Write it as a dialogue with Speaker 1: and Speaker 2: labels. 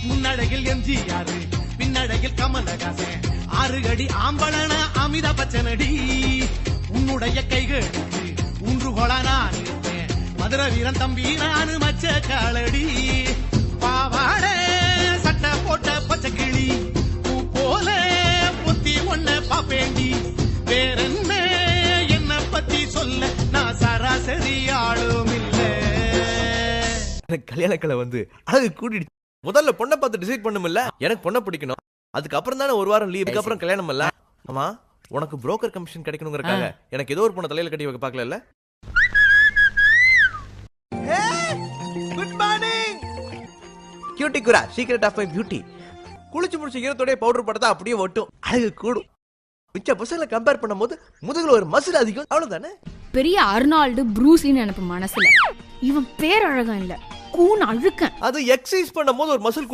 Speaker 1: முன்னழகில் எம்ஜிஆர் பின்னழகில் கமலஹாசன் 6 அடி ஆம்பளன அமிதா பச்சனடி உன்னுடைய கைகளுக்கு ஊன்றுகோலா நான் இருப்பேன் மதுரை வீரன் தம்பி நானு மச்ச காலடி பாவாட சட்டை போட்ட பச்சை கிளி பூ போல பொத்தி ஒன்ன பாப்பேண்டி வேறென்ன என்ன பத்தி சொல்ல நான் சராசரி ஆளும் இல்ல.
Speaker 2: கல்யாணக்கலை வந்து அழகு கூட்டிடுச்சு. முதல்ல பொண்ணை பார்த்து டிசைட் பண்ணுமில்ல, எனக்கு பொண்ணை பிடிக்கணும், அதுக்கப்புறம் தானே ஒரு வாரம் லீவ், அதுக்கப்புறம் கல்யாணம் இல்ல. ஆமா, உனக்கு புரோக்கர் கமிஷன் கிடைக்கணுங்கிறக்காக எனக்கு ஏதோ ஒரு பொண்ணை தலையில கட்டி வைக்க பார்க்கல. குட் மார்னிங் கியூட்டி குரா, சீக்ரெட் ஆஃப் மை பியூட்டி. குளிச்சு முடிச்ச ஈரத்தோட பவுடர் படுத்தா அப்படியே ஒட்டும், அழகு கூடும். மிச்ச பசங்களை கம்பேர் பண்ணும்போது முதுகுல ஒரு மசில் அதிகம், அவ்வளவுதானே.
Speaker 3: பெரிய அர்னால்டு ப்ரூஸ்லின்னு எனக்கு மனசுல. இவன் பேர் அழகன் இல்ல, கூன் அழுக்கன்.
Speaker 2: அது எக்ஸசைஸ் பண்ணும்போது ஒரு மசில்